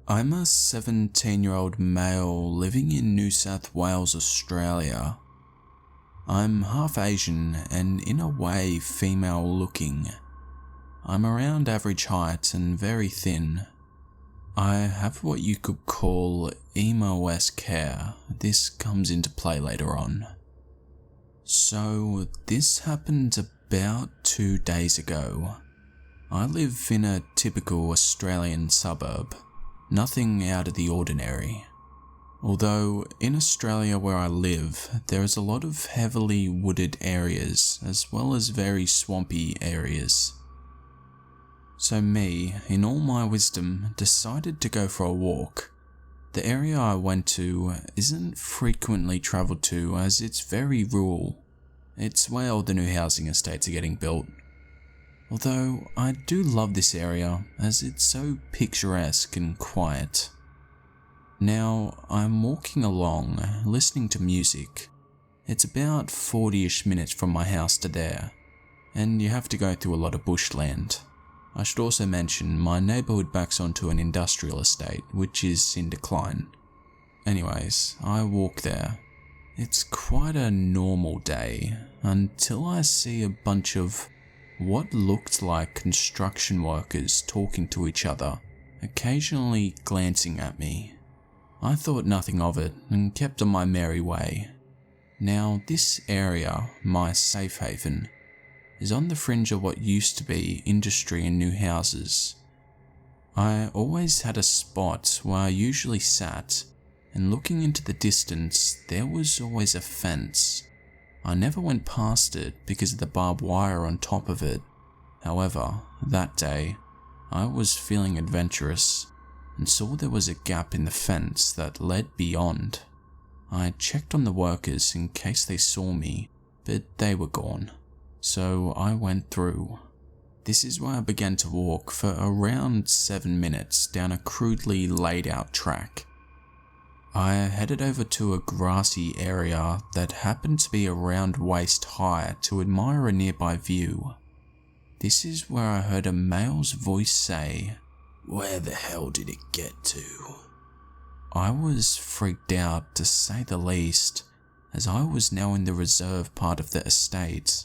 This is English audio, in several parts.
I'm a 17-year-old male living in New South Wales, Australia. I'm half Asian and in a way female looking. I'm around average height and very thin. I have what you could call emo-esque hair. This comes into play later on. So this happened about 2 days ago. I live in a typical Australian suburb, nothing out of the ordinary. Although in Australia where I live, there is a lot of heavily wooded areas as well as very swampy areas. So me, in all my wisdom, decided to go for a walk. The area I went to isn't frequently travelled to as it's very rural. It's where all the new housing estates are getting built. Although I do love this area as it's so picturesque and quiet. Now I'm walking along, listening to music. It's about 40-ish minutes from my house to there, and you have to go through a lot of bushland. I should also mention my neighbourhood backs onto an industrial estate, which is in decline. Anyways, I walk there. It's quite a normal day, until I see a bunch of what looked like construction workers talking to each other, occasionally glancing at me. I thought nothing of it and kept on my merry way. Now this area, my safe haven, is on the fringe of what used to be industry and new houses. I always had a spot where I usually sat, and looking into the distance there was always a fence. I never went past it because of the barbed wire on top of it. However, that day, I was feeling adventurous and saw there was a gap in the fence that led beyond. I checked on the workers in case they saw me, but they were gone. So I went through. This is where I began to walk for around 7 minutes down a crudely laid out track. I headed over to a grassy area that happened to be around waist high to admire a nearby view. This is where I heard a male's voice say, "Where the hell did it get to?" I was freaked out to say the least, as I was now in the reserve part of the estate,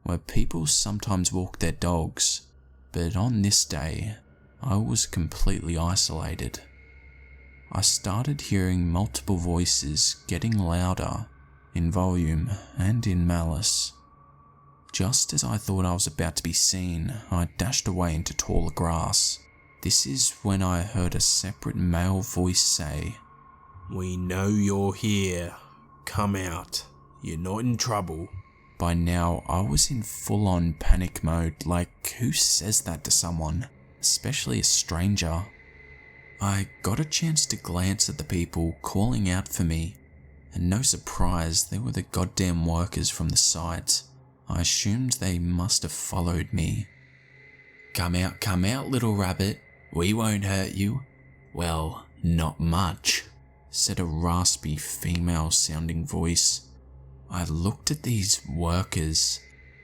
where people sometimes walk their dogs, but on this day, I was completely isolated. I started hearing multiple voices getting louder, in volume and in malice. Just as I thought I was about to be seen, I dashed away into taller grass. This is when I heard a separate male voice say, "We know you're here. Come out. You're not in trouble." By now, I was in full-on panic mode, like who says that to someone, especially a stranger? I got a chance to glance at the people calling out for me, and no surprise, they were the goddamn workers from the site. I assumed they must have followed me. Come out, little rabbit. We won't hurt you." "Well, not much," said a raspy female-sounding voice. I looked at these workers.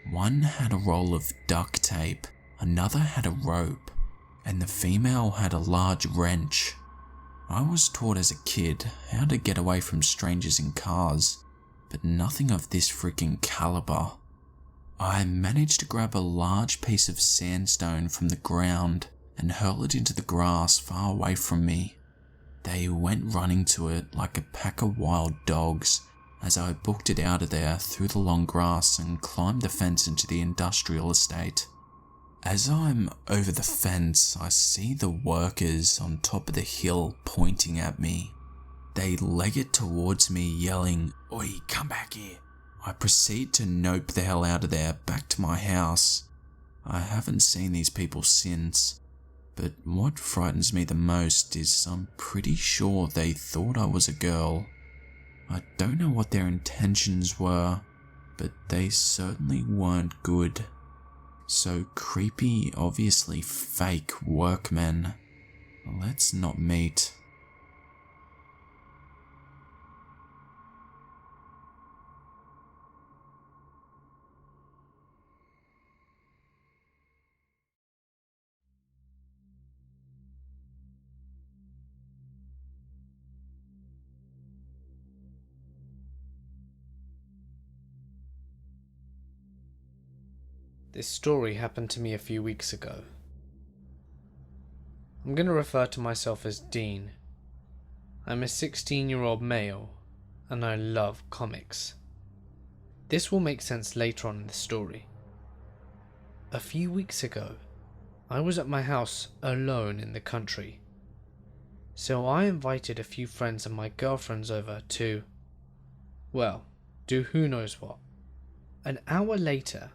One had a roll of duct tape, another had a rope, and the female had a large wrench. I was taught as a kid how to get away from strangers in cars, but nothing of this freaking caliber. I managed to grab a large piece of sandstone from the ground and hurl it into the grass far away from me. They went running to it like a pack of wild dogs as I booked it out of there through the long grass and climbed the fence into the industrial estate. As I'm over the fence, I see the workers on top of the hill pointing at me. They leg it towards me yelling, "Oi, come back here." I proceed to nope the hell out of there back to my house. I haven't seen these people since, but what frightens me the most is I'm pretty sure they thought I was a girl. I don't know what their intentions were, but they certainly weren't good. So creepy, obviously fake workmen. Let's not meet. This story happened to me a few weeks ago. I'm going to refer to myself as Dean. I'm a 16-year-old male, and I love comics. This will make sense later on in the story. A few weeks ago, I was at my house alone in the country. So I invited a few friends and my girlfriends over to, well, do who knows what. An hour later,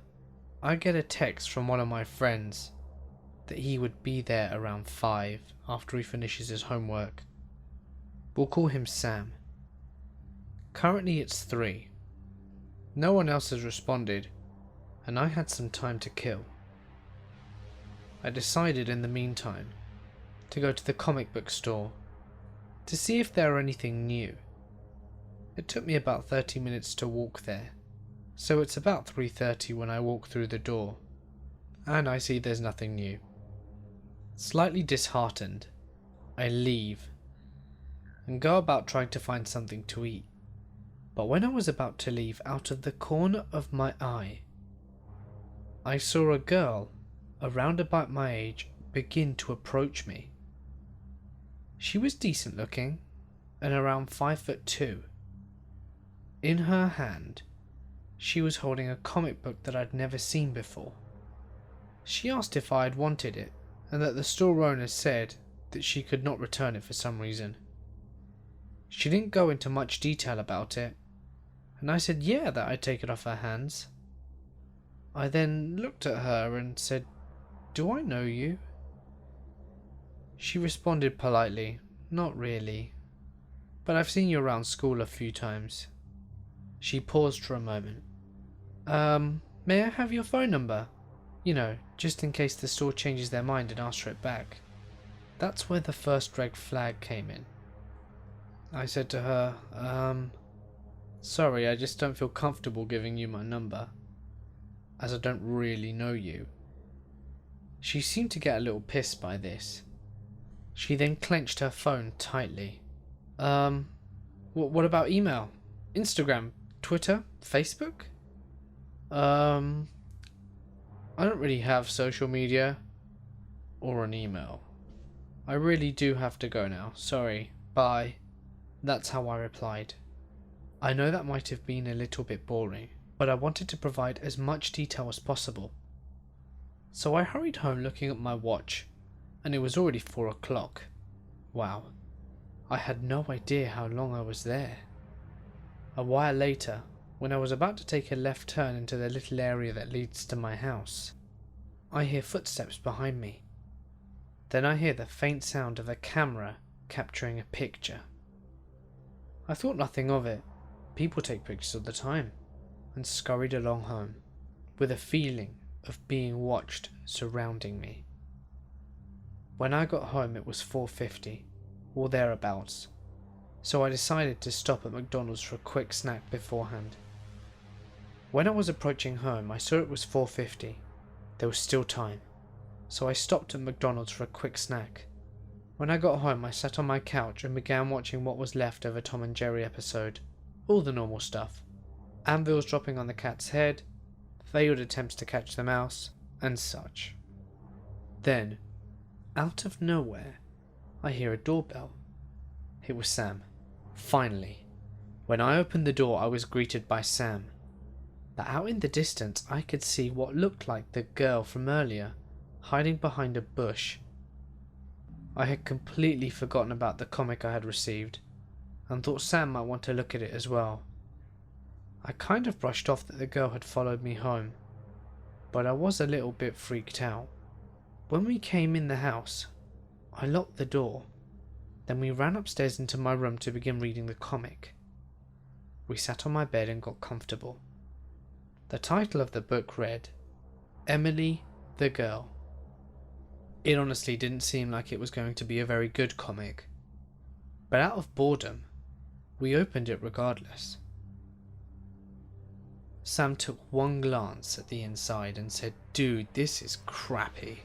I get a text from one of my friends that he would be there around 5 after he finishes his homework. We'll call him Sam. Currently it's 3. No one else has responded, and I had some time to kill. I decided in the meantime to go to the comic book store to see if there were anything new. It took me about 30 minutes to walk there, so it's about 3:30 when I walk through the door, and I see there's nothing new. Slightly disheartened, I leave and go about trying to find something to eat. But when I was about to leave, out of the corner of my eye, I saw a girl around about my age begin to approach me. She was decent looking and around 5'2". In her hand, she was holding a comic book that I'd never seen before. She asked if I had wanted it, and that the store owner said that she could not return it for some reason. She didn't go into much detail about it, and I said yeah, that I'd take it off her hands. I then looked at her and said, "Do I know you?" She responded politely, "Not really, but I've seen you around school a few times." She paused for a moment. May I have your phone number? You know, just in case the store changes their mind and asks for it back." That's where the first red flag came in. I said to her, sorry, I just don't feel comfortable giving you my number, as I don't really know you." She seemed to get a little pissed by this. She then clenched her phone tightly. What about email? Instagram? Twitter? Facebook? I don't really have social media or an email. I really do have to go now. Sorry. Bye. That's how I replied. I know that might have been a little bit boring, but I wanted to provide as much detail as possible. So I hurried home looking at my watch, and it was already 4 o'clock. Wow. I had no idea how long I was there. A while later, when I was about to take a left turn into the little area that leads to my house, I hear footsteps behind me. Then I hear the faint sound of a camera capturing a picture. I thought nothing of it. People take pictures all the time, and scurried along home, with a feeling of being watched surrounding me. When I got home it was 4:50, or thereabouts, so I decided to stop at McDonald's for a quick snack beforehand. When I was approaching home I saw it was 4:50. There was still time, so I stopped at McDonald's for a quick snack. When I got home I sat on my couch and began watching what was left of a Tom and Jerry episode. All the normal stuff. Anvils dropping on the cat's head, failed attempts to catch the mouse, and such. Then, out of nowhere, I hear a doorbell. It was Sam. Finally. When I opened the door I was greeted by Sam. But out in the distance I could see what looked like the girl from earlier, hiding behind a bush. I had completely forgotten about the comic I had received, and thought Sam might want to look at it as well. I kind of brushed off that the girl had followed me home, but I was a little bit freaked out. When we came in the house, I locked the door, then we ran upstairs into my room to begin reading the comic. We sat on my bed and got comfortable. The title of the book read, Emily the Girl. It honestly didn't seem like it was going to be a very good comic, but out of boredom, we opened it regardless. Sam took one glance at the inside and said, "Dude, this is crappy."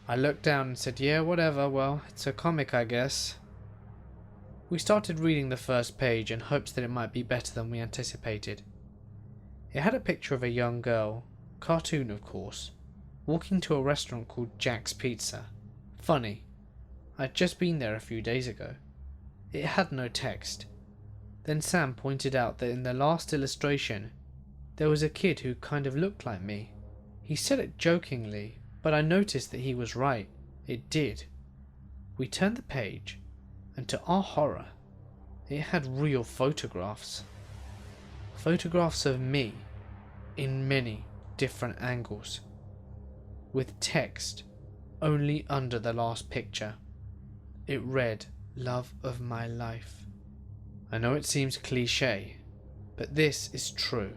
I looked down and said, "Yeah, whatever, well, it's a comic, I guess." We started reading the first page in hopes that it might be better than we anticipated. It had a picture of a young girl, cartoon of course, walking to a restaurant called Jack's Pizza. Funny, I'd just been there a few days ago. It had no text. Then Sam pointed out that in the last illustration, there was a kid who kind of looked like me. He said it jokingly, but I noticed that he was right. It did. We turned the page, and to our horror, it had real photographs. Photographs of me, in many different angles, with text only under the last picture. It read, "Love of my life." I know it seems cliche, but this is true.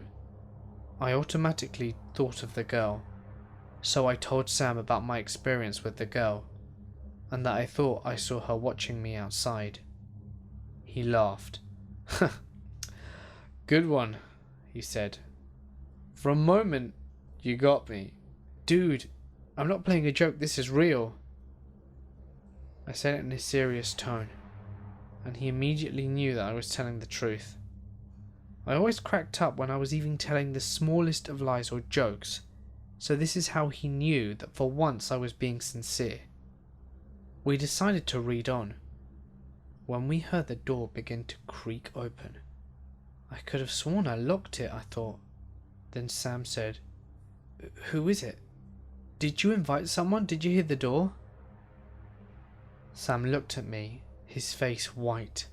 I automatically thought of the girl, so I told Sam about my experience with the girl, and that I thought I saw her watching me outside. He laughed. "Good one," he said. "For a moment, you got me. Dude, I'm not playing a joke, this is real." I said it in a serious tone, and he immediately knew that I was telling the truth. I always cracked up when I was even telling the smallest of lies or jokes, so this is how he knew that for once I was being sincere. We decided to read on, when we heard the door begin to creak open. I could have sworn I locked it, I thought. Then Sam said, "Who is it? Did you invite someone? Did you hear the door?" Sam looked at me, his face white.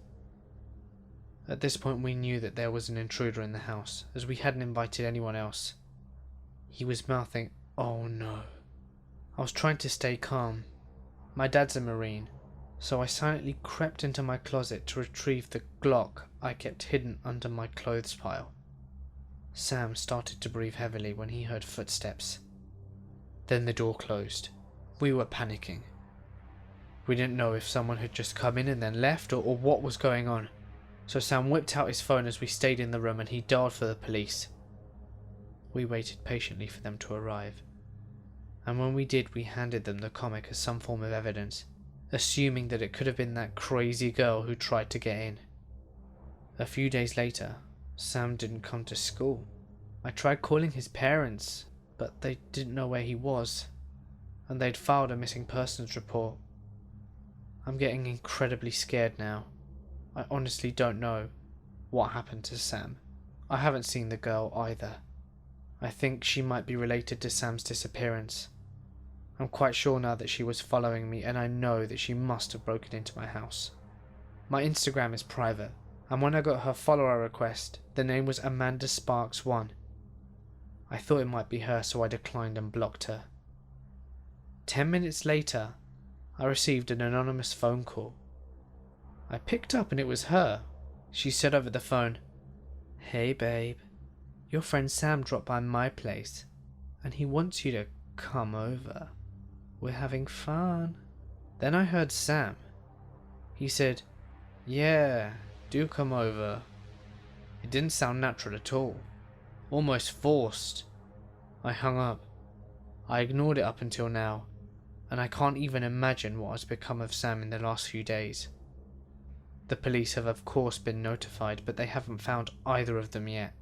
At this point we knew that there was an intruder in the house, as we hadn't invited anyone else. He was mouthing, "Oh no." I was trying to stay calm. My dad's a Marine, so I silently crept into my closet to retrieve the Glock I kept hidden under my clothes pile. Sam started to breathe heavily when he heard footsteps. Then the door closed. We were panicking. We didn't know if someone had just come in and then left, or what was going on. So Sam whipped out his phone as we stayed in the room and he dialed for the police. We waited patiently for them to arrive. And when we did, we handed them the comic as some form of evidence, assuming that it could have been that crazy girl who tried to get in. A few days later, Sam didn't come to school. I tried calling his parents, but they didn't know where he was, and they'd filed a missing persons report. I'm getting incredibly scared now. I honestly don't know what happened to Sam. I haven't seen the girl either. I think she might be related to Sam's disappearance. I'm quite sure now that she was following me, and I know that she must have broken into my house. My Instagram is private, and when I got her follower request, the name was Amanda Sparks 1. I thought it might be her, so I declined and blocked her. 10 minutes later, I received an anonymous phone call. I picked up and it was her. She said over the phone, "Hey babe, your friend Sam dropped by my place, and he wants you to come over. We're having fun." Then I heard Sam. He said, "Yeah, do come over." It didn't sound natural at all. Almost forced. I hung up. I ignored it up until now, and I can't even imagine what has become of Sam in the last few days. The police have of course been notified, but they haven't found either of them yet.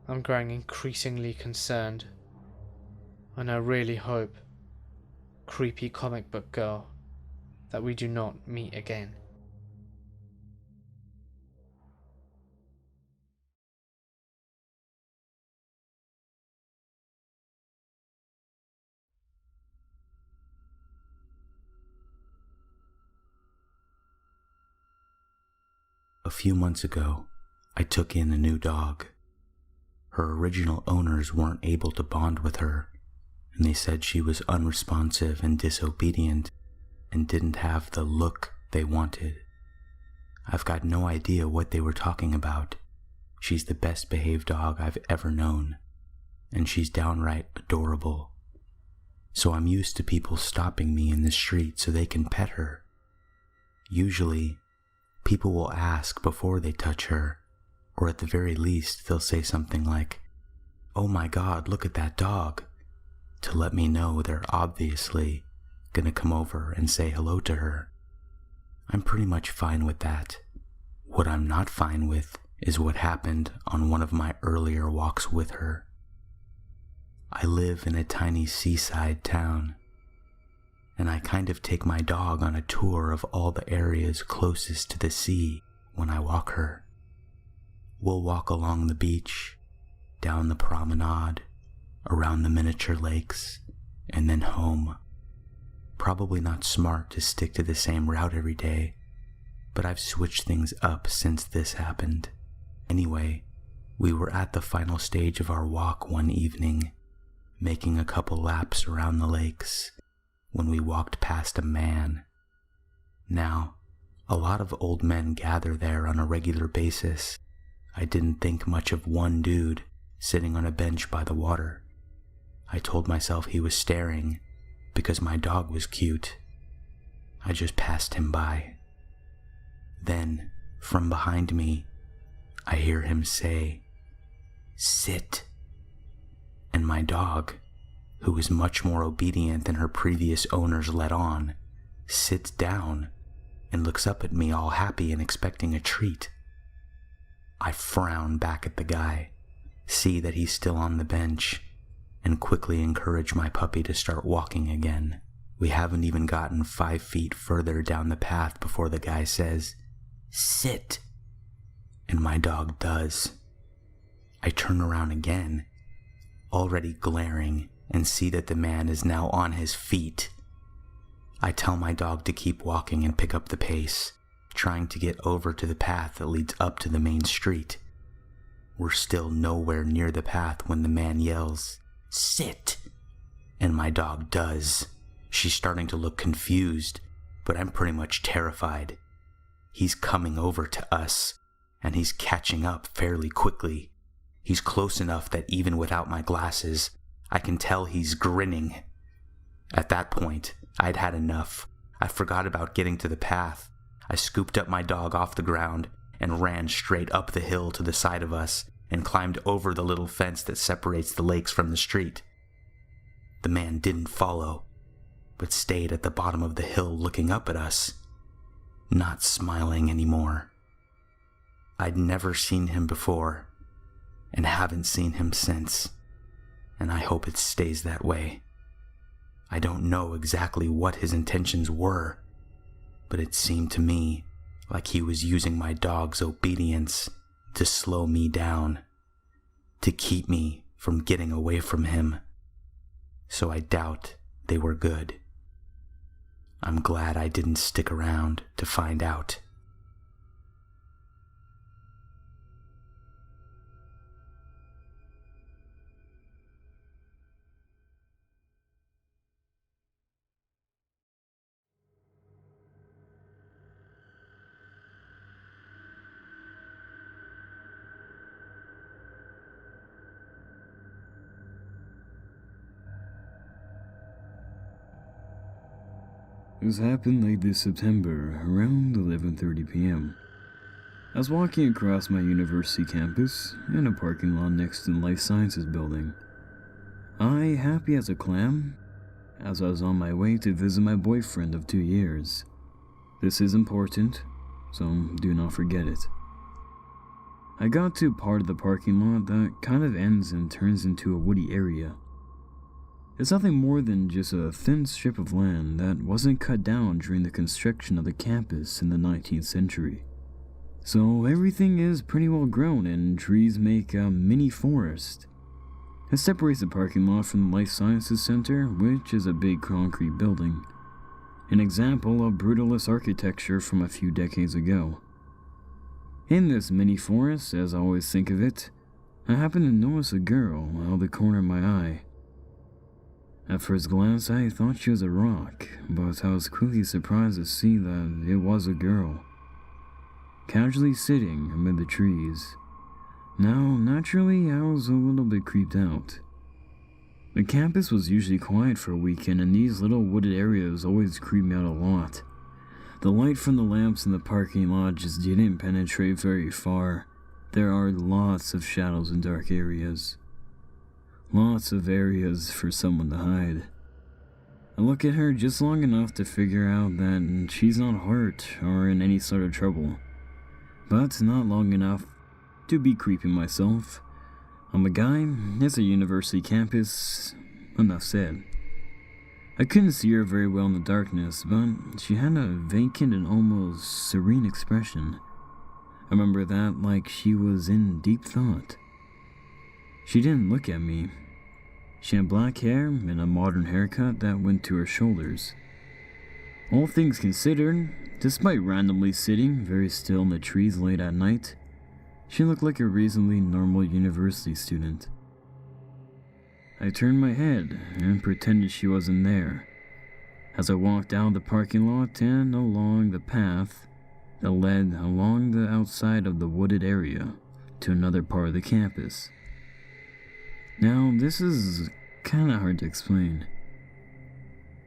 I'm growing increasingly concerned, and I really hope, creepy comic book girl, that we do not meet again. A few months ago, I took in a new dog. Her original owners weren't able to bond with her, and they said she was unresponsive and disobedient and didn't have the look they wanted. I've got no idea what they were talking about. She's the best behaved dog I've ever known, and she's downright adorable. So I'm used to people stopping me in the street so they can pet her. Usually, people will ask before they touch her, or at the very least they'll say something like, "Oh my God, look at that dog," to let me know they're obviously gonna come over and say hello to her. I'm pretty much fine with that. What I'm not fine with is what happened on one of my earlier walks with her. I live in a tiny seaside town, and I kind of take my dog on a tour of all the areas closest to the sea when I walk her. We'll walk along the beach, down the promenade, around the miniature lakes, and then home. Probably not smart to stick to the same route every day, but I've switched things up since this happened. Anyway, we were at the final stage of our walk one evening, making a couple laps around the lakes, when we walked past a man. Now, a lot of old men gather there on a regular basis. I didn't think much of one dude sitting on a bench by the water. I told myself he was staring because my dog was cute. I just passed him by. Then, from behind me, I hear him say, "Sit." And my dog, who is much more obedient than her previous owners let on, sits down and looks up at me all happy and expecting a treat. I frown back at the guy, see that he's still on the bench, and quickly encourage my puppy to start walking again. We haven't even gotten 5 feet further down the path before the guy says, "Sit." And my dog does. I turn around again, already glaring, and see that the man is now on his feet. I tell my dog to keep walking and pick up the pace, trying to get over to the path that leads up to the main street. We're still nowhere near the path when the man yells, "Sit!" And my dog does. She's starting to look confused, but I'm pretty much terrified. He's coming over to us, and he's catching up fairly quickly. He's close enough that even without my glasses, I can tell he's grinning. At that point, I'd had enough. I forgot about getting to the path. I scooped up my dog off the ground and ran straight up the hill to the side of us and climbed over the little fence that separates the lakes from the street. The man didn't follow, but stayed at the bottom of the hill looking up at us, not smiling anymore. I'd never seen him before, and haven't seen him since, and I hope it stays that way. I don't know exactly what his intentions were, but it seemed to me like he was using my dog's obedience to slow me down, to keep me from getting away from him. So I doubt they were good. I'm glad I didn't stick around to find out. This happened late this September, around 11:30 p.m. I was walking across my university campus, in a parking lot next to the Life Sciences building. I happy as a clam, as I was on my way to visit my boyfriend of 2 years. This is important, so do not forget it. I got to part of the parking lot that kind of ends and turns into a woody area. It's nothing more than just a thin strip of land that wasn't cut down during the construction of the campus in the 19th century. So everything is pretty well grown and trees make a mini forest. It separates the parking lot from the Life Sciences Center, which is a big concrete building. An example of brutalist architecture from a few decades ago. In this mini forest, as I always think of it, I happened to notice a girl out of the corner of my eye. At first glance, I thought she was a rock, but I was quickly surprised to see that it was a girl, casually sitting amid the trees. Now, naturally, I was a little bit creeped out. The campus was usually quiet for a weekend, and these little wooded areas always creeped me out a lot. The light from the lamps in the parking lot just didn't penetrate very far. There are lots of shadows in dark areas. Lots of areas for someone to hide. I look at her just long enough to figure out that she's not hurt or in any sort of trouble, but not long enough to be creeping myself. I'm a guy, it's a university campus, enough said. I couldn't see her very well in the darkness, but she had a vacant and almost serene expression. I remember that like she was in deep thought. She didn't look at me. She had black hair and a modern haircut that went to her shoulders. All things considered, despite randomly sitting very still in the trees late at night, she looked like a reasonably normal university student. I turned my head and pretended she wasn't there, as I walked down the parking lot and along the path that led along the outside of the wooded area to another part of the campus. Now, this is kinda hard to explain,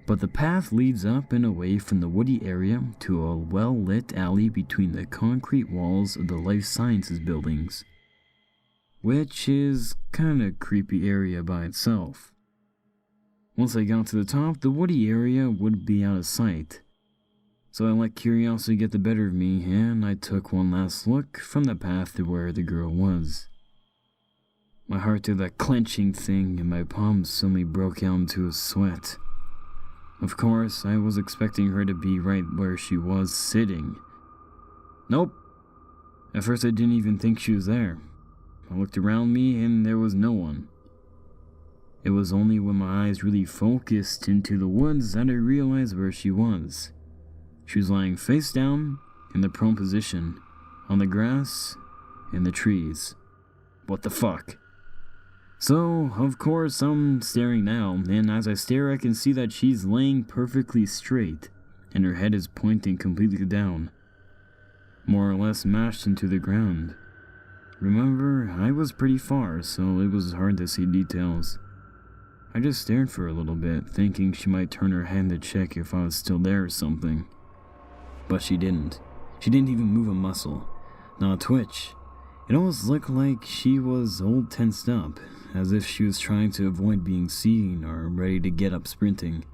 but the path leads up and away from the woody area to a well-lit alley between the concrete walls of the life sciences buildings, which is kinda creepy area by itself. Once I got to the top, the woody area would be out of sight, so I let curiosity get the better of me and I took one last look from the path to where the girl was. My heart did that clenching thing and my palms suddenly broke out into a sweat. Of course, I was expecting her to be right where she was sitting. Nope. At first I didn't even think she was there. I looked around me and there was no one. It was only when my eyes really focused into the woods that I realized where she was. She was lying face down in the prone position on the grass in the trees. What the fuck? So, of course, I'm staring now, and as I stare I can see that she's laying perfectly straight, and her head is pointing completely down, more or less mashed into the ground. Remember, I was pretty far, so it was hard to see details. I just stared for a little bit, thinking she might turn her head to check if I was still there or something. But she didn't. She didn't even move a muscle, not a twitch. It almost looked like she was all tensed up, as if she was trying to avoid being seen or ready to get up sprinting.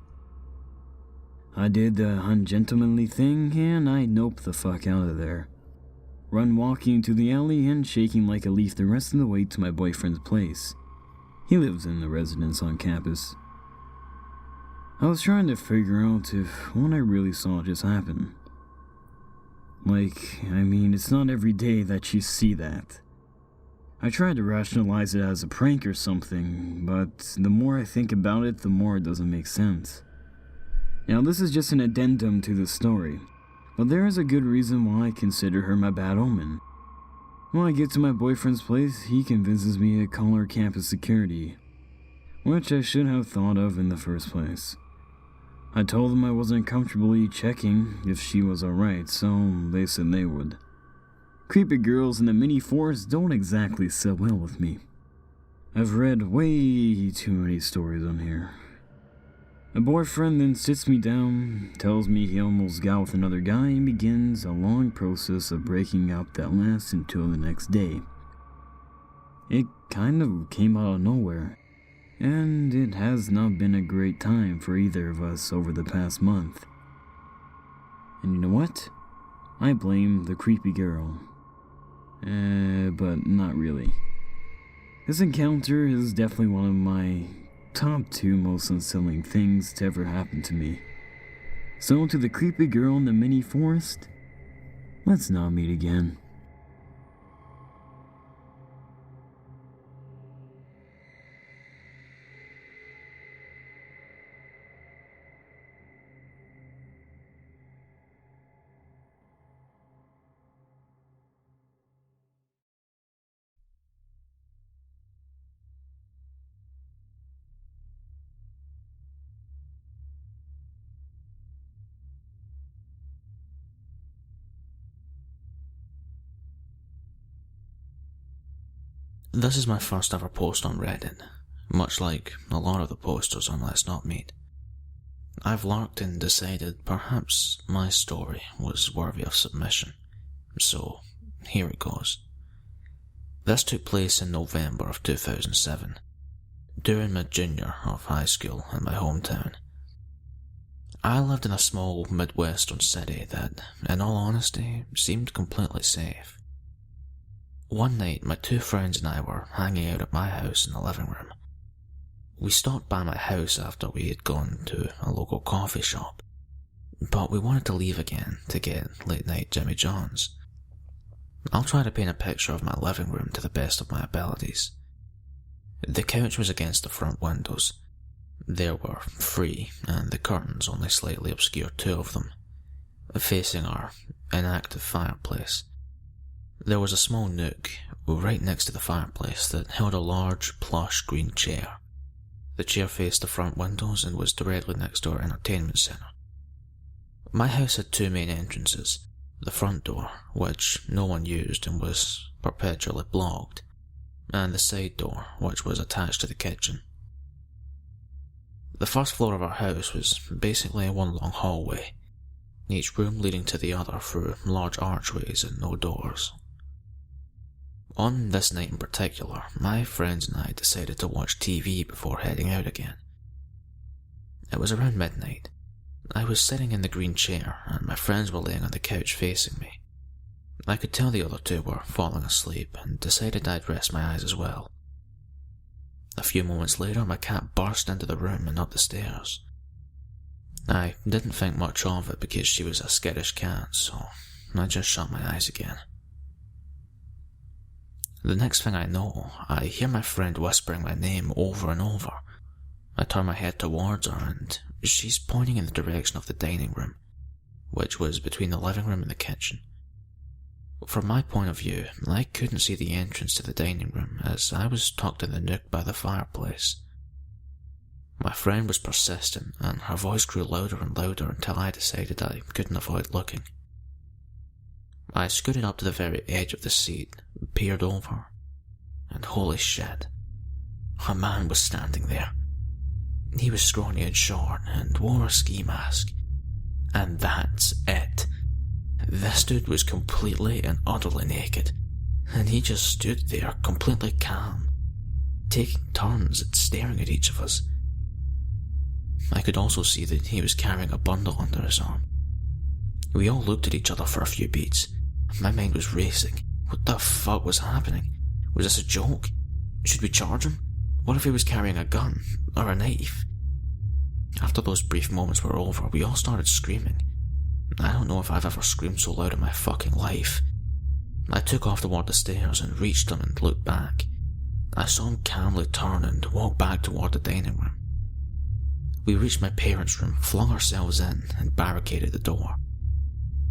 I did the ungentlemanly thing and I noped the fuck out of there. Run walking into the alley and shaking like a leaf the rest of the way to my boyfriend's place. He lives in the residence on campus. I was trying to figure out if what I really saw just happened. It's not every day that you see that. I tried to rationalize it as a prank or something, but the more I think about it, the more it doesn't make sense. Now, this is just an addendum to the story, but there is a good reason why I consider her my bad omen. When I get to my boyfriend's place, he convinces me to call her campus security, which I should have thought of in the first place. I told them I wasn't comfortably checking if she was alright, so they said they would. Creepy girls in the mini forest don't exactly sit well with me. I've read way too many stories on here. My boyfriend then sits me down, tells me he almost got with another guy, and begins a long process of breaking up that lasts until the next day. It kind of came out of nowhere, and it has not been a great time for either of us over the past month. And you know what? I blame the creepy girl. But not really. This encounter is definitely one of my top 2 most unsettling things to ever happen to me. So to the creepy girl in the mini forest, let's not meet again. This is my first ever post on Reddit, much like a lot of the posters on Let's Not Meet. I've lurked and decided perhaps my story was worthy of submission, so here it goes. This took place in November of 2007, during my junior of high school in my hometown. I lived in a small Midwestern city that, in all honesty, seemed completely safe. One night, my two friends and I were hanging out at my house in the living room. We stopped by my house after we had gone to a local coffee shop, but we wanted to leave again to get late night Jimmy John's. I'll try to paint a picture of my living room to the best of my abilities. The couch was against the front windows. There were 3, and the curtains only slightly obscured 2 of them, facing our inactive fireplace. There was a small nook right next to the fireplace that held a large, plush green chair. The chair faced the front windows and was directly next to our entertainment centre. My house had 2 main entrances, the front door, which no one used and was perpetually blocked, and the side door, which was attached to the kitchen. The first floor of our house was basically one long hallway, each room leading to the other through large archways and no doors. On this night in particular, my friends and I decided to watch TV before heading out again. It was around midnight. I was sitting in the green chair and my friends were laying on the couch facing me. I could tell the other 2 were falling asleep and decided I'd rest my eyes as well. A few moments later, my cat burst into the room and up the stairs. I didn't think much of it because she was a skittish cat, so I just shut my eyes again. The next thing I know, I hear my friend whispering my name over and over. I turn my head towards her and she's pointing in the direction of the dining room, which was between the living room and the kitchen. From my point of view, I couldn't see the entrance to the dining room as I was tucked in the nook by the fireplace. My friend was persistent and her voice grew louder and louder until I decided I couldn't avoid looking. I scooted up to the very edge of the seat, peered over, and holy shit, a man was standing there. He was scrawny and short and wore a ski mask. And that's it. This dude was completely and utterly naked, and he just stood there completely calm, taking turns at staring at each of us. I could also see that he was carrying a bundle under his arm. We all looked at each other for a few beats. My mind was racing. What the fuck was happening? Was this a joke? Should we charge him? What if he was carrying a gun or a knife? After those brief moments were over, we all started screaming. I don't know if I've ever screamed so loud in my fucking life. I took off toward the stairs and reached him and looked back. I saw him calmly turn and walk back toward the dining room. We reached my parents' room, flung ourselves in, and barricaded the door.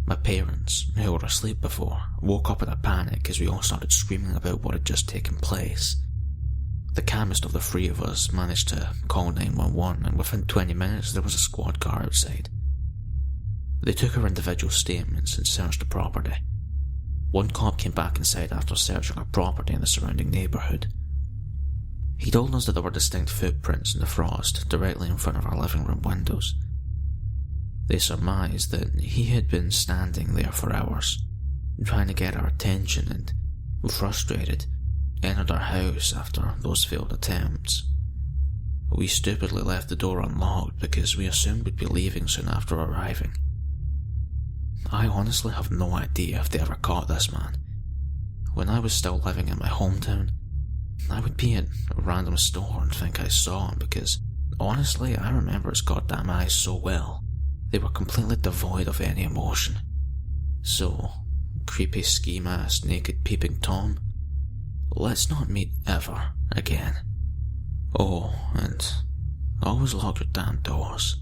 My parents, who were asleep before, woke up in a panic as we all started screaming about what had just taken place. The calmest of the 3 of us managed to call 911, and within 20 minutes there was a squad car outside. They took our individual statements and searched the property. One cop came back inside after searching our property in the surrounding neighbourhood. He told us that there were distinct footprints in the frost directly in front of our living room windows. They surmised that he had been standing there for hours, trying to get our attention, and, frustrated, entered our house after those failed attempts. We stupidly left the door unlocked because we assumed we'd be leaving soon after arriving. I honestly have no idea if they ever caught this man. When I was still living in my hometown, I would be at a random store and think I saw him because, honestly, I remember his goddamn eyes so well. They were completely devoid of any emotion. So, creepy ski mask, naked peeping Tom, let's not meet ever again. Oh, and always lock your damn doors.